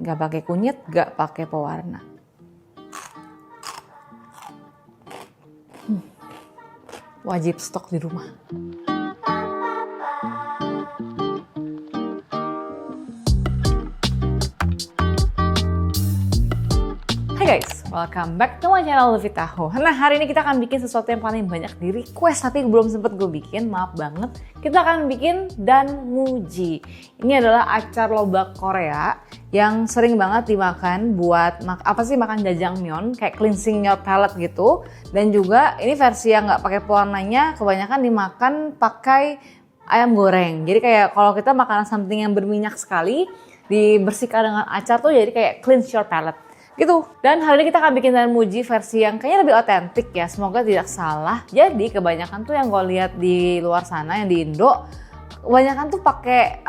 nggak pakai kunyit, nggak pakai pewarna. Wajib stok di rumah. Hai guys, welcome back to my channel Luffy Taho. Nah, hari ini kita akan bikin sesuatu yang paling banyak di request tapi belum sempet gue bikin, maaf banget. Kita akan bikin danmuji. Ini adalah acar lobak Korea yang sering banget dimakan buat makan jajangmyeon, kayak cleansing your palate gitu. Dan juga ini versi yang nggak pakai pewarnanya, kebanyakan dimakan pakai ayam goreng. Jadi kayak kalau kita makan something yang berminyak sekali, dibersihkan dengan acar tuh jadi kayak cleanse your palate gitu. Dan hari ini kita akan bikin danmuji versi yang kayaknya lebih otentik ya, semoga tidak salah. Jadi kebanyakan tuh yang gue lihat di luar sana, yang di Indo, kebanyakan tuh pakai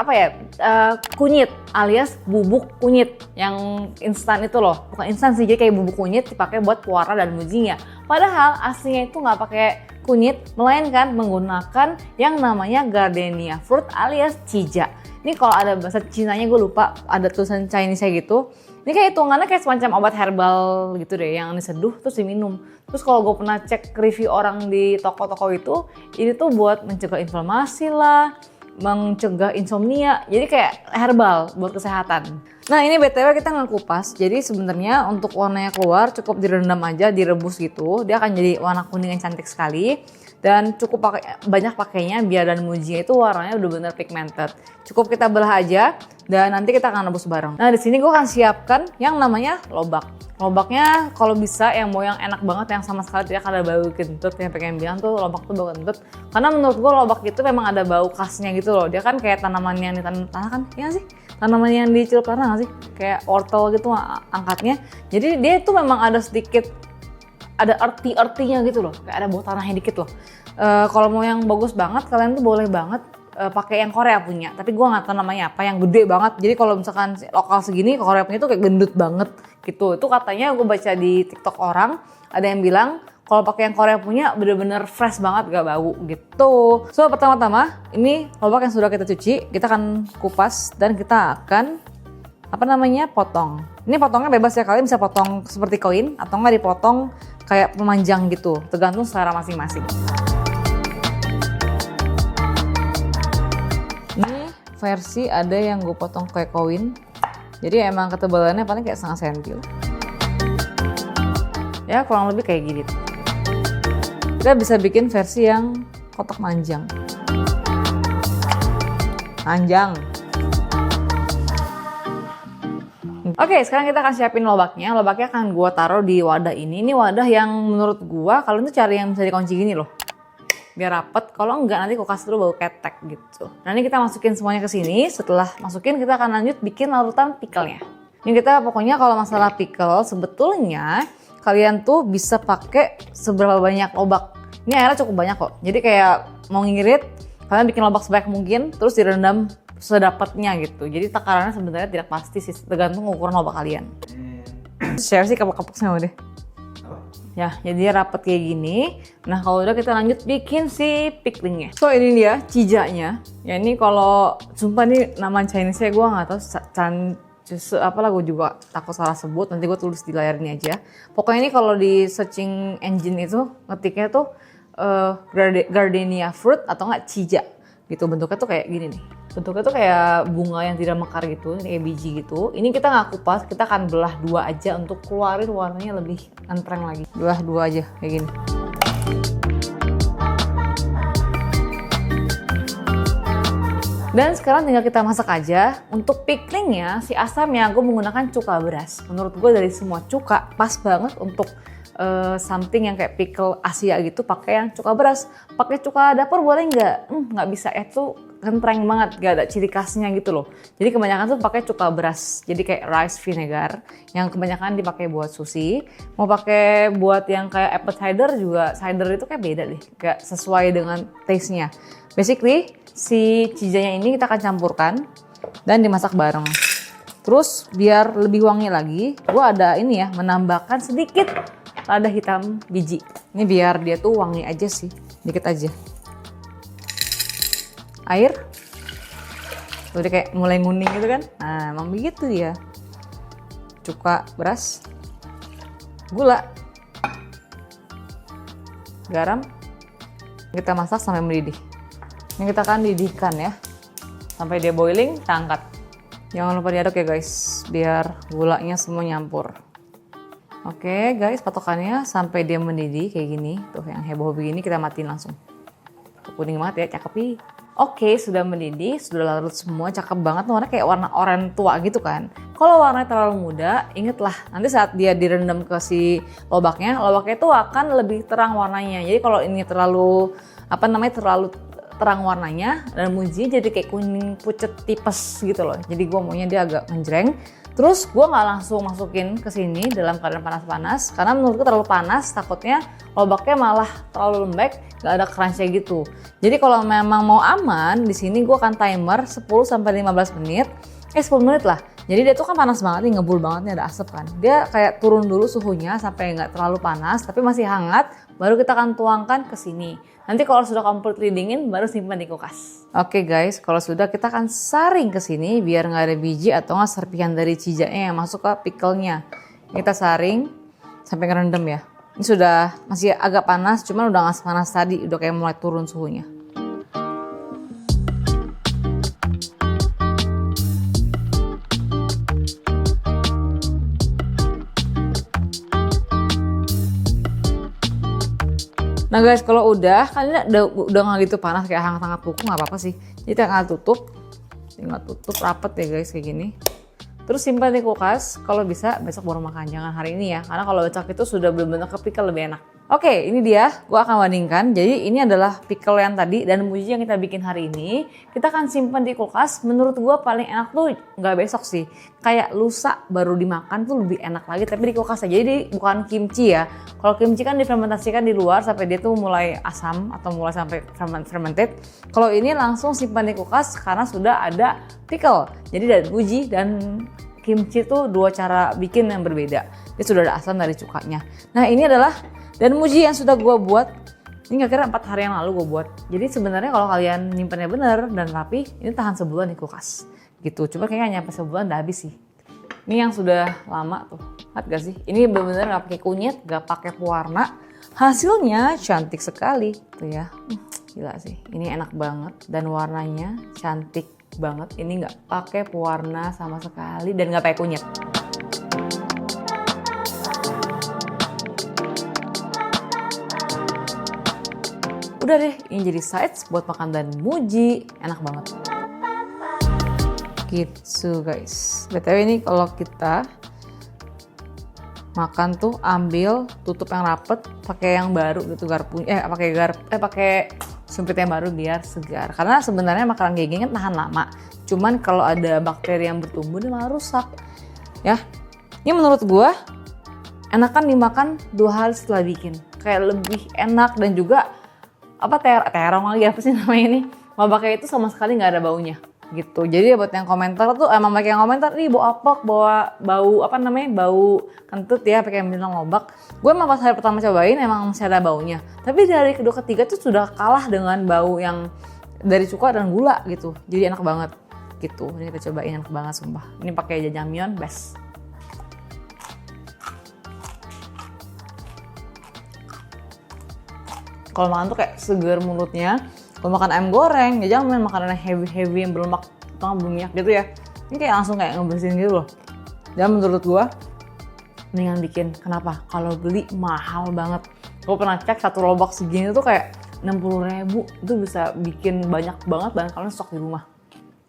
kunyit alias bubuk kunyit yang instan itu loh. Bukan instan sih, jadi kayak bubuk kunyit dipakai buat pewarna danmujinya. Padahal aslinya itu nggak pakai kunyit, melainkan menggunakan yang namanya gardenia fruit alias cija. Ini kalau ada bahasa Cinanya gue lupa, ada tulisan Chinese-nya gitu. Ini kayak hitungannya kayak semacam obat herbal gitu deh, yang diseduh terus diminum. Terus kalau gue pernah cek review orang di toko-toko itu, ini tuh buat mencegah inflamasi lah, mencegah insomnia. Jadi kayak herbal buat kesehatan. Nah, ini BTW kita nggak kupas. Jadi sebenarnya untuk warnanya keluar cukup direndam aja, direbus gitu. Dia akan jadi warna kuning yang cantik sekali. Dan cukup banyak pakainya biar danmuji itu warnanya udah bener pigmented. Cukup kita belah aja dan nanti kita akan rebus bareng. Nah, di sini gue akan siapkan yang namanya lobak. Lobaknya kalau bisa yang mau yang enak banget, yang sama sekali tidak ada bau kentut. Yang pengen bilang tuh lobak tuh bau kentut. Karena menurut gue lobak itu memang ada bau khasnya gitu loh. Dia kan kayak tanaman yang ditanam tanah kan, iya sih? Tanaman yang dicelup tanah nggak sih? Kayak wortel gitu angkatnya. Jadi dia itu memang ada sedikit, ada earthy-nya gitu loh, kayak ada bau tanahnya dikit loh. Kalau mau yang bagus banget, kalian tuh boleh banget pakai yang Korea punya. Tapi gue nggak tahu namanya apa, yang gede banget. Jadi kalau misalkan lokal segini, Korea punya tuh kayak gendut banget gitu. Itu katanya gue baca di TikTok orang, ada yang bilang kalau pakai yang Korea punya bener-bener fresh banget, gak bau gitu. So pertama-tama ini lobak yang sudah kita cuci, kita akan kupas dan kita akan potong. Ini potongnya bebas ya, kalian bisa potong seperti koin atau nggak dipotong kayak pemanjang gitu, tergantung selera masing-masing. Ini versi ada yang gue potong kayak koin, jadi emang ketebalannya paling kayak setengah senti. Ya kurang lebih kayak gini. Kita bisa bikin versi yang kotak manjang. Oke, sekarang kita akan siapin lobaknya. Lobaknya akan gue taruh di wadah ini. Ini wadah yang menurut gue kalian tuh cari yang bisa dikunci gini loh, biar rapet. Kalau enggak nanti kulkas dulu bau ketek gitu. Nah, ini kita masukin semuanya ke sini. Setelah masukin kita akan lanjut bikin larutan pickle-nya. Ini kita pokoknya kalau masalah pickle sebetulnya kalian tuh bisa pakai seberapa banyak lobak. Ini airnya cukup banyak kok. Jadi kayak mau ngirit, kalian bikin lobak sebanyak mungkin terus direndam sedapatnya gitu. Jadi takarannya sebenarnya tidak pasti sih, tergantung ukuran lobak kalian. Share sih kepek-kepek sama deh. Ya, jadi rapet kayak gini. Nah, kalau udah kita lanjut bikin si picklingnya. So, ini dia cijanya. Ya, ini kalau sumpah nih nama Chinese-nya gue nggak tahu gue juga takut salah sebut. Nanti gue tulis di layar ini aja. Pokoknya ini kalau di searching engine itu ngetiknya tuh gardenia fruit atau nggak cija gitu. Bentuknya tuh kayak gini nih. Bentuknya tuh kayak bunga yang tidak mekar gitu, kayak biji gitu. Ini kita nggak kupas, kita akan belah dua aja untuk keluarin warnanya lebih entreng lagi. Belah dua aja kayak gini. Dan sekarang tinggal kita masak aja. Untuk picklingnya, si asamnya gue menggunakan cuka beras. Menurut gue dari semua cuka pas banget untuk something yang kayak pickle Asia gitu, pakai yang cuka beras. Pakai cuka dapur boleh nggak? Nggak bisa, itu kentreng banget, gak ada ciri khasnya gitu loh. Jadi kebanyakan tuh pakai cuka beras, jadi kayak rice vinegar yang kebanyakan dipakai buat sushi. Mau pakai buat yang kayak apple cider juga, cider itu kayak beda deh, gak sesuai dengan taste-nya. Basically si cijanya ini kita akan campurkan dan dimasak bareng. Terus biar lebih wangi lagi, gue ada ini ya, menambahkan sedikit lada hitam biji. Ini biar dia tuh wangi aja sih, dikit aja. Air, udah kayak mulai nguning gitu kan. Nah, emang begitu dia. cuka beras, gula, garam. Kita masak sampai mendidih. Ini kita akan didihkan ya, sampai dia boiling, kita angkat. Jangan lupa diaduk ya guys, biar gulanya semua nyampur. Oke guys, patokannya sampai dia mendidih kayak gini. Tuh yang heboh begini kita matiin langsung. Kuning banget ya, cakep. Oke, sudah mendidih, sudah larut semua, cakep banget. Warnanya kayak warna oranye tua gitu kan. Kalau warnanya terlalu muda, ingetlah nanti saat dia direndam ke si lobaknya itu akan lebih terang warnanya. Jadi kalau ini terlalu terlalu terang warnanya dan muji jadi kayak kuning pucet tipes gitu loh. Jadi gue maunya dia agak menjreng. Terus gue nggak langsung masukin ke sini dalam keadaan panas-panas karena menurutku terlalu panas, takutnya lobaknya malah terlalu lembek, nggak ada crunch gitu. Jadi kalau memang mau aman di sini gue akan timer 10 sampai 15 menit. 10 menit lah. Jadi dia tuh kan panas banget nih, ngebul banget nih, ada asap kan. Dia kayak turun dulu suhunya sampai nggak terlalu panas tapi masih hangat, baru kita akan tuangkan ke sini. Nanti kalau sudah completely dingin baru simpan di kulkas. Oke guys, kalau sudah kita akan saring ke sini biar nggak ada biji atau nggak serpihan dari cijaknya yang masuk ke pickle-nya. Kita saring sampai ngerendam ya. Ini sudah masih agak panas, cuman udah nggak panas tadi, udah kayak mulai turun suhunya. Nah guys, kalau udah kan ini udah nggak gitu panas kayak hangat-hangat kuku, nggak apa-apa sih. Jadi tinggal tutup rapet ya guys kayak gini. Terus simpan di kulkas, kalau bisa besok baru makan, jangan hari ini ya. Karena kalau besok itu sudah benar-benar ke pickle lebih enak. Oke, ini dia, gue akan bandingkan. Jadi ini adalah pickle yang tadi dan muji yang kita bikin hari ini. Kita akan simpan di kulkas. Menurut gue paling enak tuh nggak besok sih. Kayak lusa baru dimakan tuh lebih enak lagi. Tapi di kulkas aja. Jadi bukan kimchi ya. Kalau kimchi kan difermentasikan di luar sampai dia tuh mulai asam atau mulai sampai fermented. Kalau ini langsung simpan di kulkas karena sudah ada pickle. Jadi dari muji dan kimchi tuh dua cara bikin yang berbeda. Dia sudah ada asam dari cukanya. Nah ini adalah dan muji yang sudah gue buat, ini kira-kira 4 hari yang lalu gue buat. Jadi sebenarnya kalau kalian nyimpannya bener dan rapi, ini tahan sebulan di kulkas. Gitu, cuma kayaknya nyampe sebulan udah habis sih. Ini yang sudah lama tuh, lihat gak sih? Ini bener-bener gak pakai kunyit, gak pakai pewarna. Hasilnya cantik sekali, tuh ya. Gila sih, ini enak banget dan warnanya cantik banget. Ini gak pakai pewarna sama sekali dan gak pakai kunyit. Udah deh, ini jadi sides buat makan dan muji, enak banget. Gitu guys. BTW ini kalau kita makan tuh ambil tutup yang rapet, pakai yang baru gitu garpunya, pakai sumpit yang baru biar segar. Karena sebenarnya makanan kayak gini kan tahan lama. Cuman kalau ada bakteri yang bertumbuh dia malah rusak. Ya. Ini menurut gua enakan dimakan 2 hari setelah bikin. Kayak lebih enak dan juga terong lagi apa sih namanya ini, lobaknya itu sama sekali nggak ada baunya gitu. Jadi buat yang komentar tuh emang pakai yang komentar nih bau kentut ya pakai yang bilang lobak. Gue emang pas hari pertama cobain emang masih ada baunya, tapi dari kedua ketiga tuh sudah kalah dengan bau yang dari cuka dan gula gitu. Jadi enak banget gitu. Ini kita cobain, enak banget sumpah. Ini pakai jajangmyeon best. Kalau makan tuh kayak seger mulutnya. Kalau makan ayam goreng, ya jangan main makanan yang heavy yang berlemak atau berminyak gitu ya. Ini kayak langsung kayak ngebersihin gitu loh. Dan menurut gua mendingan bikin. Kenapa? Kalau beli mahal banget. Gua pernah cek satu lobak segini tuh kayak 60.000. Itu bisa bikin banyak banget dan kalian stok di rumah.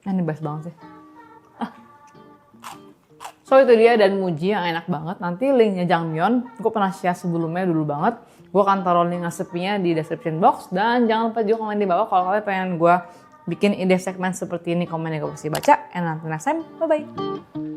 Nah ini best banget sih. So itu dia dan muji yang enak banget. Nanti linknya jangmyeon, gue pernah share sebelumnya dulu banget. Gue akan taruh link resepnya di description box. Dan jangan lupa juga komen di bawah kalau kalian pengen gue bikin ide segmen seperti ini. Komen ya gue pasti baca. And until next time, bye-bye.